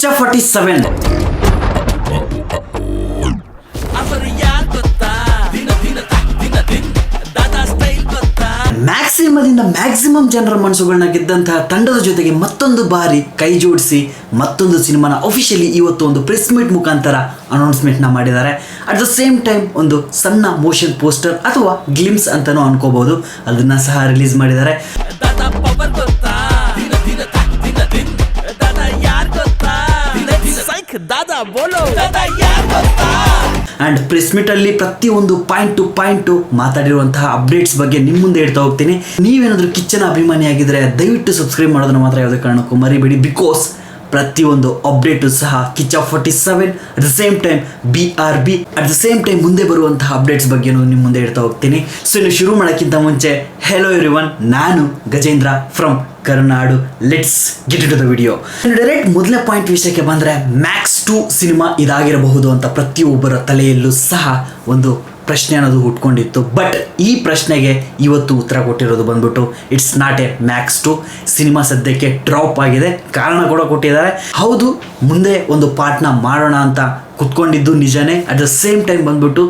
Kichcha 47 ಮ್ಯಾಕ್ಸಿಮದಿಂದ maximum ಜನರ ಮನಸ್ಸುಗಳನ್ನ ಗೆದ್ದಂತಹ ತಂಡದ ಜೊತೆಗೆ ಮತ್ತೊಂದು ಬಾರಿ ಕೈ ಜೋಡಿಸಿ ಮತ್ತೊಂದು ಸಿನಿಮಾನ ಅಫಿಷಿಯಲಿ ಇವತ್ತು ಒಂದು ಪ್ರೆಸ್ ಮೀಟ್ ಮುಖಾಂತರ ಅನೌನ್ಸ್ಮೆಂಟ್ನ ಮಾಡಿದ್ದಾರೆ. ಅಟ್ ದ ಸೇಮ್ ಟೈಮ್ ಒಂದು ಸಣ್ಣ ಮೋಷನ್ ಪೋಸ್ಟರ್ ಅಥವಾ ಗ್ಲಿಮ್ಸ್ ಅಂತಾನೂ ಅನ್ಕೋಬಹುದು, ಅದನ್ನ ಸಹ ರಿಲೀಸ್ ಮಾಡಿದ್ದಾರೆ. ಅಂಡ್ ಪ್ರೆಸ್ ಮೀಟ್ ಅಲ್ಲಿ ಪ್ರತಿಯೊಂದು ಪಾಯಿಂಟ್ ಟು ಪಾಯಿಂಟ್ ಮಾತಾಡಿರುವಂತಹ ಅಪ್ಡೇಟ್ಸ್ ಬಗ್ಗೆ ನಿಮ್ಮ ಮುಂದೆ ಇಡ್ತಾ ಹೋಗ್ತೀನಿ. ನೀವೇನಾದ್ರೂ ಕಿಚ್ಚನ ಅಭಿಮಾನಿಯಾಗಿದ್ರೆ ದಯವಿಟ್ಟು ಸಬ್ಸ್ಕ್ರೈಬ್ ಮಾಡೋದನ್ನ ಮಾತ್ರ ಯಾವುದೇ ಕಾರಣಕ್ಕೂ ಮರಿಬೇಡಿ. ಬಿಕಾಸ್ ಪ್ರತಿಯೊಂದು ಅಪ್ಡೇಟು ಸಹ Kichcha 47 at the same time BRB at the same time ಮುಂದೆ ಬರುವಂತಹ ಅಪ್ಡೇಟ್ಸ್ ಬಗ್ಗೆ ನಿಮ್ಮ ಮುಂದೆ ಇಡ್ತಾ ಹೋಗ್ತೀನಿ. ಸೊ ಇನ್ನು ಶುರು ಮಾಡೋಕ್ಕಿಂತ ಮುಂಚೆ ಹೆಲೋ ಎವ್ರಿವನ್, ನಾನು Gajendra from Karunadu. Let's get to the video. Direct ಮೊದಲನೇ ಪಾಯಿಂಟ್ ವಿಷಯಕ್ಕೆ ಬಂದರೆ ಮ್ಯಾಕ್ಸ್ 2 ಸಿನಿಮಾ ಇದಾಗಿರಬಹುದು ಅಂತ ಪ್ರತಿಯೊಬ್ಬರ ತಲೆಯಲ್ಲೂ ಸಹ ಒಂದು ಪ್ರಶ್ನೆ ಅನ್ನೋದು ಹುಟ್ಕೊಂಡಿತ್ತು. ಬಟ್ ಈ ಪ್ರಶ್ನೆಗೆ ಇವತ್ತು ಉತ್ತರ ಕೊಟ್ಟಿರೋದು ಬಂದ್ಬಿಟ್ಟು it's not A Max 2 cinema. ಸದ್ಯಕ್ಕೆ ಡ್ರಾಪ್ ಆಗಿದೆ, ಕಾರಣ ಕೂಡ ಕೊಟ್ಟಿದ್ದಾರೆ. ಹೌದು, ಮುಂದೆ ಒಂದು ಪಾರ್ಟ್ನ ಮಾಡೋಣ ಅಂತ ಕುತ್ಕೊಂಡಿದ್ದು ನಿಜನೇ. ಅಟ್ ದ ಸೇಮ್ ಟೈಮ್ ಬಂದ್ಬಿಟ್ಟು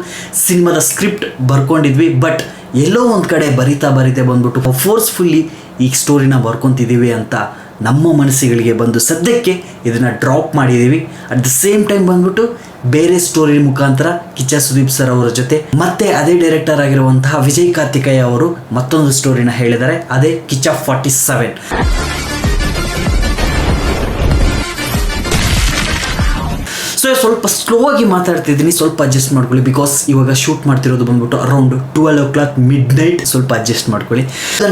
ಸಿನಿಮಾದ ಸ್ಕ್ರಿಪ್ಟ್ ಬರ್ಕೊಂಡಿದ್ವಿ. ಬಟ್ ಎಲ್ಲೋ ಒಂದು ಕಡೆ ಬರಿತಾ ಬಂದ್ಬಿಟ್ಟು ಫೋರ್ಸ್ಫುಲ್ಲಿ ಈ ಸ್ಟೋರಿನ ಬರ್ಕೊತಿದ್ದೀವಿ ಅಂತ ನಮ್ಮ ಮನಸ್ಸುಗಳಿಗೆ ಬಂದು ಸದ್ಯಕ್ಕೆ ಇದನ್ನು ಡ್ರಾಪ್ ಮಾಡಿದ್ದೀವಿ. ಅಟ್ ದ ಸೇಮ್ ಟೈಮ್ ಬಂದ್ಬಿಟ್ಟು ಬೇರೆ ಸ್ಟೋರಿ ಮುಖಾಂತರ ಕಿಚ್ಚ ಸುದೀಪ್ ಸರ್ ಅವರ ಜೊತೆ ಮತ್ತೆ ಅದೇ ಡೈರೆಕ್ಟರ್ ಆಗಿರುವಂತಹ ವಿಜಯ್ ಕಾರ್ತಿಕೇಯ ಅವರು ಮತ್ತೊಂದು ಸ್ಟೋರಿನ ಹೇಳಿದ್ದಾರೆ, ಅದೇ ಕಿಚ್ಚ 47. ಸೊ ಸ್ವಲ್ಪ ಸ್ಲೋ ಆಗಿ ಮಾತಾಡ್ತಿದ್ದೀನಿ, ಸ್ವಲ್ಪ ಅಡ್ಜಸ್ಟ್ ಮಾಡ್ಕೊಳ್ಳಿ. ಬಿಕಾಸ್ ಇವಾಗ ಶೂಟ್ ಮಾಡ್ತಿರೋದು ಬಂದ್ಬಿಟ್ಟು ಅರೌಂಡ್ 12 o'clock midnight. ಸ್ವಲ್ಪ ಅಡ್ಜಸ್ಟ್ ಮಾಡ್ಕೊಳ್ಳಿ.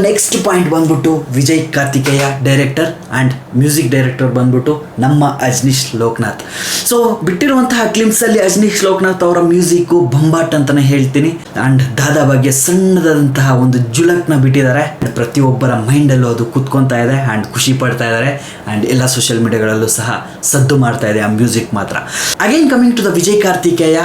ನೆಕ್ಸ್ಟ್ ಪಾಯಿಂಟ್ ಬಂದ್ಬಿಟ್ಟು Vijay Kartikeya director and music director ಬಂದ್ಬಿಟ್ಟು ನಮ್ಮ ಅಜನೀಶ್ ಲೋಕನಾಥ್. ಸೊ ಬಿಟ್ಟಿರುವಂತಹ ಕ್ಲಿಮ್ಸಲ್ಲಿ ಅಜನೀಶ್ ಲೋಕನಾಥ್ ಅವರ ಮ್ಯೂಸಿಕ್ಕು ಬಂಬಾಟ್ ಅಂತಲೇ ಹೇಳ್ತೀನಿ. ಆ್ಯಂಡ್ ದಾದಾ ಬಗ್ಗೆ ಸಣ್ಣದಾದಂತಹ ಒಂದು ಜುಲಕ್ನ ಬಿಟ್ಟಿದ್ದಾರೆ. ಪ್ರತಿಯೊಬ್ಬರ ಮೈಂಡಲ್ಲೂ ಅದು ಕುತ್ಕೊತಾ ಇದೆ ಆ್ಯಂಡ್ ಖುಷಿ ಪಡ್ತಾ ಇದ್ದಾರೆ. ಆ್ಯಂಡ್ ಎಲ್ಲ ಸೋಷಿಯಲ್ ಮೀಡಿಯಾಗಳಲ್ಲೂ ಸಹ ಸದ್ದು ಮಾಡ್ತಾ ಇದೆ ಆ ಮ್ಯೂಸಿಕ್ ಮಾತ್ರ. Again coming to the Vijay Karthikeya,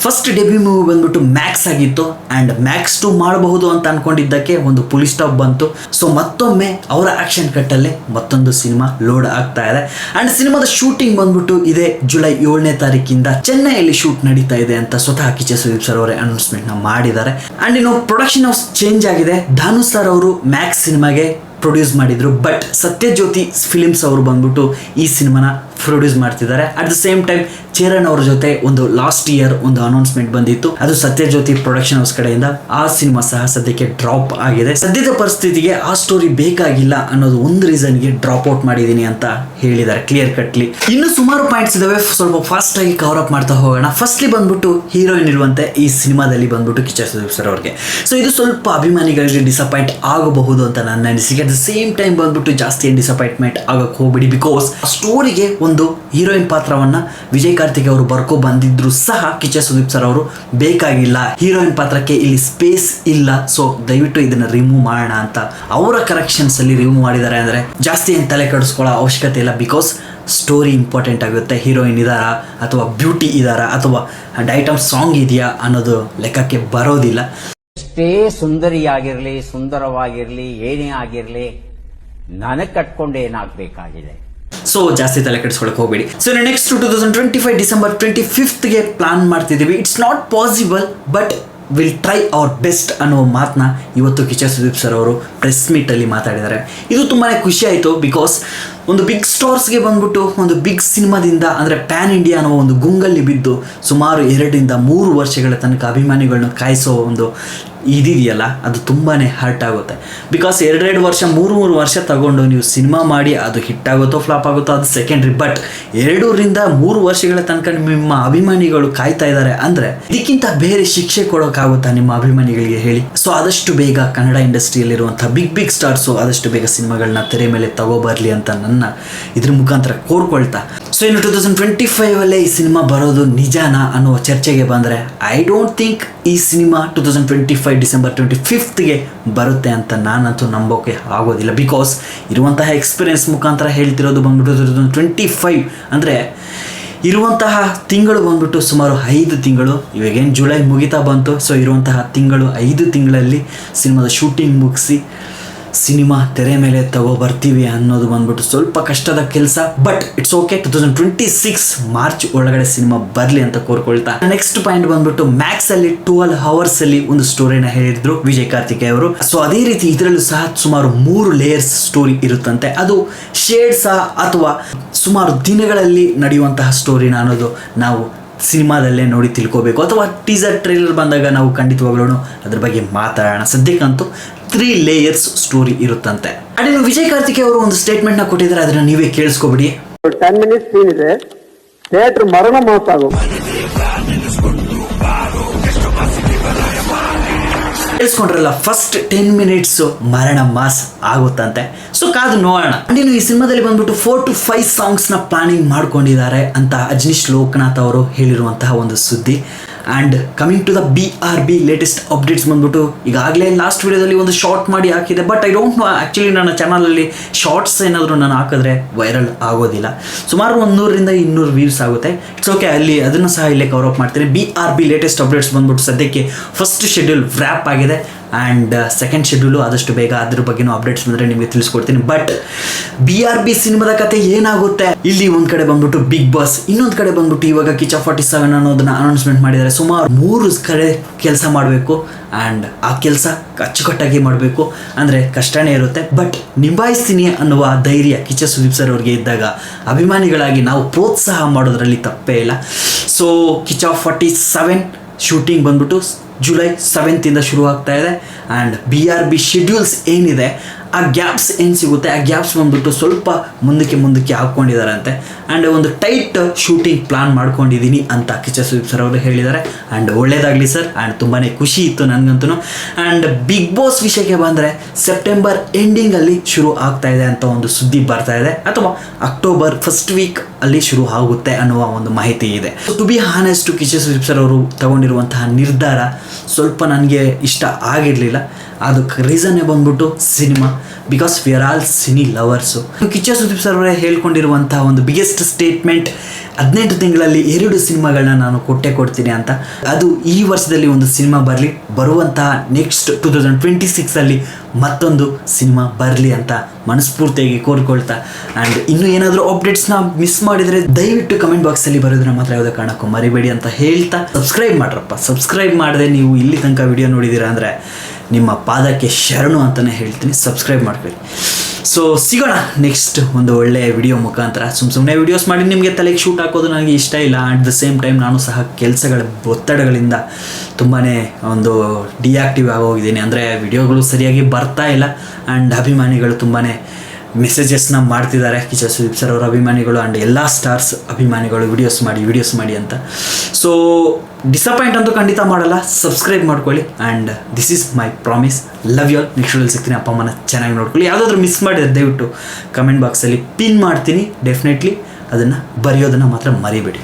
first debut movie ಬಂದ್ಬಿಟ್ಟು ಮ್ಯಾಕ್ಸ್ ಆಗಿತ್ತು. ಆ್ಯಂಡ್ ಮ್ಯಾಕ್ಸ್ 2 ಮಾಡಬಹುದು ಅಂತ ಅನ್ಕೊಂಡಿದ್ದಕ್ಕೆ ಒಂದು ಪುಲಿ ಸ್ಟಾಪ್ ಬಂತು. ಸೊ ಮತ್ತೊಮ್ಮೆ ಅವರ ಆಕ್ಷನ್ ಕಟ್ಟಲ್ಲೇ ಮತ್ತೊಂದು ಸಿನಿಮಾ ಲೋಡ್ ಆಗ್ತಾ ಇದೆ. ಆ್ಯಂಡ್ ಸಿನಿಮಾದ ಶೂಟಿಂಗ್ ಬಂದ್ಬಿಟ್ಟು ಇದೇ ಜುಲೈ 7ನೇ ತಾರೀಕಿಂದ ಚೆನ್ನೈಯಲ್ಲಿ ಶೂಟ್ ನಡೀತಾ ಇದೆ ಅಂತ ಸ್ವತಃ ಕಿಚ್ಚ ಸುದೀಪ್ ಸರ್ ಅವರೇ ಅನೌನ್ಸ್ಮೆಂಟ್ನ ಮಾಡಿದ್ದಾರೆ. ಆ್ಯಂಡ್ ಇನ್ನು ಪ್ರೊಡಕ್ಷನ್ ಹೌಸ್ ಚೇಂಜ್ ಆಗಿದೆ. ಧಾನು ಸರ್ ಅವರು ಮ್ಯಾಕ್ಸ್ ಸಿನಿಮಾಗೆ ಪ್ರೊಡ್ಯೂಸ್ ಮಾಡಿದ್ರು. ಬಟ್ ಸತ್ಯಜ್ಯೋತಿ ಫಿಲಿಮ್ಸ್ ಅವರು ಬಂದ್ಬಿಟ್ಟು ಈ ಸಿನಿಮಾನ ಪ್ರೊಡ್ಯೂಸ್ ಮಾಡ್ತಿದ್ದಾರೆ. At the same time Cheran ಅವ್ರ ಜೊತೆ ಒಂದು ಲಾಸ್ಟ್ ಇಯರ್ ಒಂದು ಅನೌನ್ಸ್ಮೆಂಟ್ ಬಂದಿತ್ತು, ಅದು ಸತ್ಯಜ್ಯೋತಿ ಪ್ರೊಡಕ್ಷನ್ ಹೌಸ್ ಕಡೆಯಿಂದ. ಆ ಸಿನಿಮಾ ಸಹ ಸದ್ಯಕ್ಕೆ ಡ್ರಾಪ್ ಆಗಿದೆ. ಸದ್ಯದ ಪರಿಸ್ಥಿತಿಗೆ ಆ ಸ್ಟೋರಿ ಬೇಕಾಗಿಲ್ಲ ಅನ್ನೋದು ಒಂದು ರೀಸನ್ಗೆ ಡ್ರಾಪ್ ಔಟ್ ಮಾಡಿದ್ದೀನಿ ಅಂತ ಹೇಳಿದ್ದಾರೆ ಕ್ಲಿಯರ್ ಕಟ್ಲಿ. ಇನ್ನು ಸುಮಾರು ಪಾಯಿಂಟ್ಸ್ ಇದಾವೆ, ಸ್ವಲ್ಪ ಫಾಸ್ಟ್ ಆಗಿ ಕವರ್ ಅಪ್ ಮಾಡ್ತಾ ಹೋಗೋಣ. ಫಸ್ಟ್ಲಿ ಬಂದ್ಬಿಟ್ಟು ಹೀರೋಯಿನ್ ಇರುವಂತೆ ಈ ಸಿನಿಮಾದಲ್ಲಿ ಬಂದ್ಬಿಟ್ಟು ಕಿಚ್ಚ ಸುದೀಪ್ ಸರ್ ಅವ್ರಿಗೆ. ಸೊ ಇದು ಸ್ವಲ್ಪ ಅಭಿಮಾನಿಗಳಿಗೆ ಡಿಸಪಾಯಿಂಟ್ ಆಗಬಹುದು ಅಂತ ನನ್ನ ಅನಿಸಿಕೆ. ಅಟ್ ದ ಸೇಮ್ ಟೈಮ್ ಬಂದ್ಬಿಟ್ಟು ಜಾಸ್ತಿ ಏನು ಡಿಸಪಾಯಿಂಟ್ಮೆಂಟ್ ಆಗಕ್ಕೆ ಹೋಗ್ಬಿಡಿ. ಬಿಕಾಸ್ ಸ್ಟೋರಿಗೆ ಒಂದು ಹೀರೋಯಿನ್ ಪಾತ್ರವನ್ನ ವಿಜಯ್ ಕಾರ್ತಿಕ್ ಅವರು ಬರ್ಕೊ ಬಂದಿದ್ರು ಸಹ ಕಿಚ್ಚ ಸುದೀಪ್ ಸರ್ ಅವರು ಬೇಕಾಗಿಲ್ಲ, ಹೀರೋಯಿನ್ ಪಾತ್ರಕ್ಕೆ ಇಲ್ಲಿ ಸ್ಪೇಸ್ ಇಲ್ಲ, ಸೊ ದಯವಿಟ್ಟು ಇದನ್ನ ರಿಮೂವ್ ಮಾಡೋಣ ಅಂತ ಅವರ ಕರೆಕ್ಷನ್ಸ್ ಅಲ್ಲಿ ರಿಮೂವ್ ಮಾಡಿದ್ದಾರೆ. ಅಂದ್ರೆ ಜಾಸ್ತಿ ಏನು ತಲೆ ಕೆಡಿಸ್ಕೊಳ್ಳೋ ಅವಶ್ಯಕತೆ ಇಲ್ಲ. ಬಿಕಾಸ್ ಸ್ಟೋರಿ ಇಂಪಾರ್ಟೆಂಟ್ ಆಗುತ್ತೆ. ಹೀರೋಯಿನ್ ಇದಾರಾ ಅಥವಾ ಬ್ಯೂಟಿ ಇದಾರಾ ಅಥವಾ ಐಟಮ್ ಸಾಂಗ್ ಇದೆಯಾ ಅನ್ನೋದು ಲೆಕ್ಕಕ್ಕೆ ಬರೋದಿಲ್ಲ. ಎಷ್ಟೇ ಸುಂದರಿಯಾಗಿರ್ಲಿ, ಸುಂದರವಾಗಿರ್ಲಿ, ಏನೇ ಆಗಿರ್ಲಿ, ನನಗೆ ಕಟ್ಕೊಂಡು ಏನಾಗಬೇಕಾಗಿದೆ. ಸೊ ಜಾಸ್ತಿ ತಲೆ ಕೆಡಿಸ್ಕೊಳಕ್ಕೆ ಹೋಗಬೇಡಿ. ಸೊ ನೆಕ್ಸ್ಟ್ 2025 ಡಿಸೆಂಬರ್ 25ಗೆ ಪ್ಲಾನ್ ಮಾಡ್ತಿದ್ದೀವಿ. It's not possible but will try our best ಅನ್ನೋ ಮಾತನ್ನ ಇವತ್ತು ಕಿಚ್ಚ ಸುದೀಪ್ ಸರ್ ಅವರು ಪ್ರೆಸ್ ಮೀಟಲ್ಲಿ ಮಾತಾಡಿದ್ದಾರೆ. ಇದು ತುಂಬಾ ಖುಷಿ ಆಯಿತು. ಬಿಕಾಸ್ ಒಂದು ಬಿಗ್ ಸ್ಟಾರ್ಸ್ಗೆ ಬಂದ್ಬಿಟ್ಟು ಒಂದು ಬಿಗ್ ಸಿನಿಮಾದಿಂದ ಅಂದರೆ ಪ್ಯಾನ್ ಇಂಡಿಯಾ ಅನ್ನೋ ಒಂದು ಗುಂಗಲ್ಲಿ ಬಿದ್ದು ಸುಮಾರು 2 ರಿಂದ 3 ವರ್ಷಗಳ ತನಕ ಅಭಿಮಾನಿಗಳನ್ನ ಕಾಯಿಸೋ ಒಂದು ಇದಿದೆಯಲ್ಲ, ಅದು ತುಂಬಾ ಹರ್ಟ್ ಆಗುತ್ತೆ. ಬಿಕಾಸ್ 2 ವರ್ಷ 3 ವರ್ಷ ತಗೊಂಡು ನೀವು ಸಿನಿಮಾ ಮಾಡಿ ಅದು ಹಿಟ್ ಆಗುತ್ತೋ ಫ್ಲಾಪ್ ಆಗುತ್ತೋ ಅದು ಸೆಕೆಂಡ್ರಿ. ಬಟ್ 2 ರಿಂದ 3 ವರ್ಷಗಳ ತನಕ ನಿಮ್ಮ ಅಭಿಮಾನಿಗಳು ಕಾಯ್ತಾ ಇದ್ದಾರೆ ಅಂದರೆ ಇದಕ್ಕಿಂತ ಬೇರೆ ಶಿಕ್ಷೆ ಕೊಡೋಕ್ಕಾಗುತ್ತಾ ನಿಮ್ಮ ಅಭಿಮಾನಿಗಳಿಗೆ ಹೇಳಿ? ಸೊ ಆದಷ್ಟು ಬೇಗ ಕನ್ನಡ ಇಂಡಸ್ಟ್ರಿಯಲ್ಲಿರುವಂಥ ಬಿಗ್ ಸ್ಟಾರ್ಸು ಆದಷ್ಟು ಬೇಗ ಸಿನಿಮಾಗಳನ್ನ ತೆರೆ ಮೇಲೆ ತಗೋಬರ್ಲಿ ಅಂತ ನನ್ನ ಇದ್ರ ಮುಖಾಂತರ ಕೋರ್ಕೊಳ್ತಾ. ಸೊ ಇನ್ನು 2025 ಈ ಸಿನಿಮಾ ಬರೋದು ನಿಜಾನಾ ಅನ್ನೋ ಚರ್ಚೆಗೆ ಬಂದರೆ ಐ ಡೋಂಟ್ ಥಿಂಕ್ ಈ ಸಿನಿಮಾ 2025 ಡಿಸೆಂಬರ್ 25ಗೆ ಬರುತ್ತೆ ಅಂತ ನಾನಂತೂ ನಂಬೋಕೆ ಆಗೋದಿಲ್ಲ. ಬಿಕಾಸ್ ಇರುವಂತಹ ಎಕ್ಸ್ಪೀರಿಯನ್ಸ್ ಮುಖಾಂತರ ಹೇಳ್ತಿರೋದು ಬಂದ್ಬಿಟ್ಟು 2025 ಅಂದರೆ ಇರುವಂತಹ ತಿಂಗಳು ಬಂದ್ಬಿಟ್ಟು ಸುಮಾರು 5 ತಿಂಗಳು. ಇವಾಗೇನು ಜುಲೈ ಮುಗಿತಾ ಬಂತು. ಸೊ ಇರುವಂತಹ ತಿಂಗಳು 5 ತಿಂಗಳಲ್ಲಿ ಸಿನಿಮಾದ ಶೂಟಿಂಗ್ ಮುಗಿಸಿ ಸಿನಿಮಾ ತೆರೆ ಮೇಲೆ ಬರ್ತೀವಿ ಅನ್ನೋದು ಬಂದ್ಬಿಟ್ಟು ಸ್ವಲ್ಪ ಕಷ್ಟದ ಕೆಲಸ. ಬಟ್ ಇಟ್ಸ್ ಓಕೆ, 2026 ಮಾರ್ಚ್ ಒಳಗಡೆ ಸಿನಿಮಾ ಬರಲಿ ಅಂತ ಕೋರ್ಕೊಳ್ತಾ, ನೆಕ್ಸ್ಟ್ ಪಾಯಿಂಟ್ ಬಂದ್ಬಿಟ್ಟು ಮ್ಯಾಕ್ಸ್ ಅಲ್ಲಿ 12 hours ಅಲ್ಲಿ ಒಂದು ಸ್ಟೋರಿನ ಹೇಳಿದ್ರು ವಿಜಯ್ ಕಾರ್ತಿಕೇಯ ಅವರು. ಸೊ ಅದೇ ರೀತಿ ಇದರಲ್ಲೂ ಸಹ ಸುಮಾರು 3 ಲೇಯರ್ಸ್ ಸ್ಟೋರಿ ಇರುತ್ತಂತೆ. ಅದು ಶೇಡ್ಸ್ ಅಥವಾ ಸುಮಾರು ದಿನಗಳಲ್ಲಿ ನಡೆಯುವಂತಹ ಸ್ಟೋರಿನ ಅನ್ನೋದು ನಾವು ಸಿನಿಮಾದಲ್ಲೇ ನೋಡಿ ತಿಳ್ಕೋಬೇಕು, ಅಥವಾ ಟೀಸರ್ ಟ್ರೇಲರ್ ಬಂದಾಗ ನಾವು ಖಂಡಿತವಾಗ್ಲೂ ಅದ್ರ ಬಗ್ಗೆ ಮಾತಾಡೋಣ. ಸದ್ಯಕ್ಕಂತೂ 3 ಲೇಯರ್ಸ್ ಸ್ಟೋರಿ ಇರುತ್ತಂತೆ. ಅದೇ ವಿಜಯ್ ಕಾರ್ತಿಕೇಯ ಅವರು ಒಂದು ಸ್ಟೇಟ್ಮೆಂಟ್ ನ ಕೊಟ್ಟಿದ್ದಾರೆ, ಅದನ್ನ ನೀವೇ ಕೇಳಿಸ್ಕೊಬಿಡಿ. 10 minutes ಸೀನ್ ಇದೆ, ಥಿಯೇಟರ್ ಮರಣ ಮೋಸ ಆಗೋದು. ಕೇಳಿಸ್ಕೊಂಡ್ರಲ್ಲ, ಫಸ್ಟ್ 10 minutes ಮರಣ ಮಾಸ್ ಆಗುತ್ತಂತೆ. ಸೊ ಕಾದು ನೋಡೋಣ. ಈ ಸಿನಿಮಾದಲ್ಲಿ ಬಂದ್ಬಿಟ್ಟು 4 to 5 ಸಾಂಗ್ಸ್ ನ ಪ್ಲಾನಿಂಗ್ ಮಾಡ್ಕೊಂಡಿದ್ದಾರೆ ಅಂತ ಅಜನೀಶ್ ಲೋಕನಾಥ್ ಅವರು ಹೇಳಿರುವಂತಹ ಒಂದು ಸುದ್ದಿ. And coming to the BRB latest updates ಬಂದ್ಬಿಟ್ಟು ಈಗಾಗಲೇ ಲಾಸ್ಟ್ ವಿಡಿಯೋದಲ್ಲಿ ಒಂದು ಶಾರ್ಟ್ ಮಾಡಿ ಹಾಕಿದೆ. But I don't know, actually ನನ್ನ ಚಾನಲಲ್ಲಿ ಶಾರ್ಟ್ಸ್ ಏನಾದರೂ ನಾನು ಹಾಕಿದ್ರೆ ವೈರಲ್ ಆಗೋದಿಲ್ಲ. ಸುಮಾರು 100ರಿಂದ 200 ವ್ಯೂಸ್ ಆಗುತ್ತೆ. ಇಟ್ಸ್ ಓಕೆ, ಅಲ್ಲಿ ಅದನ್ನು ಸಹ ಇಲ್ಲೇ ಕವರ್ ಅಪ್ ಮಾಡ್ತೀನಿ. BRB ಲೇಟೆಸ್ಟ್ ಅಪ್ಡೇಟ್ಸ್ ಬಂದ್ಬಿಟ್ಟು ಸದ್ಯಕ್ಕೆ ಫಸ್ಟ್ ಶೆಡ್ಯೂಲ್ ವ್ರ್ಯಾಪ್ ಆಗಿದೆ ಆ್ಯಂಡ್ ಸೆಕೆಂಡ್ ಶೆಡ್ಯೂಲು ಆದಷ್ಟು ಬೇಗ ಅದ್ರ ಬಗ್ಗೆನೂ ಅಪ್ಡೇಟ್ಸ್ ಬಂದರೆ ನಿಮಗೆ ತಿಳಿಸ್ಕೊಡ್ತೀನಿ. ಬಟ್ BRB ಸಿನಿಮಾದ ಕತೆ ಏನಾಗುತ್ತೆ, ಇಲ್ಲಿ ಒಂದು ಕಡೆ ಬಂದ್ಬಿಟ್ಟು ಬಿಗ್ ಬಾಸ್, ಇನ್ನೊಂದು ಕಡೆ ಬಂದ್ಬಿಟ್ಟು ಇವಾಗ ಕಿಚ್ಚ 47 ಅನ್ನೋದನ್ನ ಅನೌನ್ಸ್ಮೆಂಟ್ ಮಾಡಿದ್ದಾರೆ. ಸುಮಾರು 3 ಕಡೆ ಕೆಲಸ ಮಾಡಬೇಕು ಆ್ಯಂಡ್ ಆ ಕೆಲಸ ಅಚ್ಚುಕಟ್ಟಾಗಿ ಮಾಡಬೇಕು ಅಂದರೆ ಕಷ್ಟನೇ ಇರುತ್ತೆ. ಬಟ್ ನಿಭಾಯಿಸ್ತೀನಿ ಅನ್ನುವ ಧೈರ್ಯ ಕಿಚ್ಚ ಸುದೀಪ್ ಸರ್ ಅವ್ರಿಗೆ ಇದ್ದಾಗ ಅಭಿಮಾನಿಗಳಾಗಿ ನಾವು ಪ್ರೋತ್ಸಾಹ ಮಾಡೋದ್ರಲ್ಲಿ ತಪ್ಪೇ ಇಲ್ಲ. ಸೊ ಕಿಚ್ಚ 47 ಶೂಟಿಂಗ್ ಬಂದ್ಬಿಟ್ಟು ಜುಲೈ 7th ಶುರು ಆಗ್ತಾ ಇದೆ. ಆ್ಯಂಡ್ BRB ಶೆಡ್ಯೂಲ್ಸ್ ಏನಿದೆ, ಆ ಗ್ಯಾಪ್ಸ್ ಏನು ಸಿಗುತ್ತೆ, ಆ ಗ್ಯಾಪ್ಸ್ ಬಂದ್ಬಿಟ್ಟು ಸ್ವಲ್ಪ ಮುಂದಕ್ಕೆ ಹಾಕ್ಕೊಂಡಿದ್ದಾರಂತೆ. ಆ್ಯಂಡ್ ಒಂದು ಟೈಟ್ ಶೂಟಿಂಗ್ ಪ್ಲಾನ್ ಮಾಡ್ಕೊಂಡಿದ್ದೀನಿ ಅಂತ ಕಿಚ್ಚ ಸುದೀಪ್ ಸರ್ ಅವರು ಹೇಳಿದ್ದಾರೆ. ಆ್ಯಂಡ್ ಒಳ್ಳೇದಾಗಲಿ ಸರ್. ಆ್ಯಂಡ್ ತುಂಬಾ ಖುಷಿ ಇತ್ತು ನನಗಂತೂ. ಆ್ಯಂಡ್ ಬಿಗ್ ಬಾಸ್ ವಿಷಯಕ್ಕೆ ಬಂದರೆ ಸೆಪ್ಟೆಂಬರ್ ಎಂಡಿಂಗಲ್ಲಿ ಶುರು ಆಗ್ತಾ ಇದೆ ಅಂತ ಒಂದು ಸುದ್ದಿ ಬರ್ತಾ ಇದೆ, ಅಥವಾ ಅಕ್ಟೋಬರ್ ಫಸ್ಟ್ ವೀಕ್ ಅಲ್ಲಿ ಶುರು ಆಗುತ್ತೆ ಅನ್ನುವ ಒಂದು ಮಾಹಿತಿ ಇದೆ. To be honest, Kichcha Sudeep sir ಅವರು ತಗೊಂಡಿರುವಂತಹ ನಿರ್ಧಾರ ಸ್ವಲ್ಪ ನನಗೆ ಇಷ್ಟ ಆಗಿರಲಿಲ್ಲ. ಅದಕ್ಕೆ ರೀಸನ್ನೇ ಬಂದ್ಬಿಟ್ಟು cinema, because we are all cine lovers. Kichcha Sudeep sir ಅವರೇ ಹೇಳ್ಕೊಂಡಿರುವಂತಹ ಒಂದು ಬಿಗ್ಗೆಸ್ಟ್ ಸ್ಟೇಟ್ಮೆಂಟ್, 18 ತಿಂಗಳಲ್ಲಿ 2 ಸಿನಿಮಾಗಳನ್ನ ನಾನು ಕೊಡ್ತೀನಿ ಅಂತ. ಅದು ಈ ವರ್ಷದಲ್ಲಿ ಒಂದು ಸಿನಿಮಾ ಬರಲಿ, ಬರುವಂತಹ ನೆಕ್ಸ್ಟ್ 2026 ಮತ್ತೊಂದು ಸಿನಿಮಾ ಬರಲಿ ಅಂತ ಮನಸ್ಫೂರ್ತಿಯಾಗಿ ಕೋರ್ಕೊಳ್ತಾ. ಆ್ಯಂಡ್ ಇನ್ನೂ ಏನಾದರೂ ಅಪ್ಡೇಟ್ಸ್ನ ಮಿಸ್ ಮಾಡಿದರೆ ದಯವಿಟ್ಟು ಕಮೆಂಟ್ ಬಾಕ್ಸಲ್ಲಿ ಬರೋದನ್ನ ಮಾತ್ರ ಯಾವುದೇ ಕಾರಣಕ್ಕೂ ಮರಿಬೇಡಿ ಅಂತ ಹೇಳ್ತಾ, ಸಬ್ಸ್ಕ್ರೈಬ್ ಮಾಡ್ರಪ್ಪ. ಸಬ್ಸ್ಕ್ರೈಬ್ ಮಾಡದೆ ನೀವು ಇಲ್ಲಿ ತನಕ ವಿಡಿಯೋ ನೋಡಿದ್ದೀರಾ ಅಂದರೆ ನಿಮ್ಮ ಪಾದಕ್ಕೆ ಶರಣು ಅಂತಲೇ ಹೇಳ್ತೀನಿ. ಸಬ್ಸ್ಕ್ರೈಬ್ ಮಾಡ್ಕೊಳ್ಳಿ. ಸೊ ಸಿಗೋಣ ನೆಕ್ಸ್ಟ್ ಒಂದು ಒಳ್ಳೆಯ ವಿಡಿಯೋ ಮುಖಾಂತರ. ಸುಮ್ಮನೆ ವಿಡಿಯೋಸ್ ಮಾಡಿ ನಿಮಗೆ ತಲೆಗೆ ಶೂಟ್ ಹಾಕೋದು ನನಗೆ ಇಷ್ಟ ಇಲ್ಲ. ಅಟ್ ದ ಸೇಮ್ ಟೈಮ್ ನಾನು ಸಹ ಕೆಲಸಗಳ ಒತ್ತಡಗಳಿಂದ ತುಂಬಾ ಒಂದು ಡಿಆಕ್ಟಿವ್ ಆಗೋಗಿದ್ದೀನಿ. ಅಂದರೆ ವಿಡಿಯೋಗಳು ಸರಿಯಾಗಿ ಬರ್ತಾ ಇಲ್ಲ. ಆ್ಯಂಡ್ ಅಭಿಮಾನಿಗಳು ತುಂಬಾ ಮೆಸೇಜಸ್ನ ಮಾಡ್ತಿದ್ದಾರೆ, ಕಿಚ್ಚ ಸುದೀಪ್ ಸರ್ ಅವರ ಅಭಿಮಾನಿಗಳು ಆ್ಯಂಡ್ ಎಲ್ಲ ಸ್ಟಾರ್ಸ್ ಅಭಿಮಾನಿಗಳು ವಿಡಿಯೋಸ್ ಮಾಡಿ ಅಂತ. ಸೊ ಡಿಸಪಾಯಿಂಟ್ ಅಂತೂ ಖಂಡಿತ ಮಾಡಲ್ಲ. ಸಬ್ಸ್ಕ್ರೈಬ್ ಮಾಡ್ಕೊಳ್ಳಿ. And this is my promise. Love you all. Next ವಿಡಿಯೋಲಿ ಸಿಗ್ತೀನಿ. ಅಪ್ಪ ಅಮ್ಮನ ಚೆನ್ನಾಗಿ ನೋಡ್ಕೊಳ್ಳಿ. ಯಾವುದಾದ್ರೂ ಮಿಸ್ ಮಾಡಿದ್ರೆ ದಯವಿಟ್ಟು ಕಮೆಂಟ್ ಬಾಕ್ಸಲ್ಲಿ ಪಿನ್ ಮಾಡ್ತೀನಿ. ಡೆಫಿನೆಟ್ಲಿ ಅದನ್ನು ಬರೆಯೋದನ್ನು ಮಾತ್ರ ಮರಿಬೇಡಿ.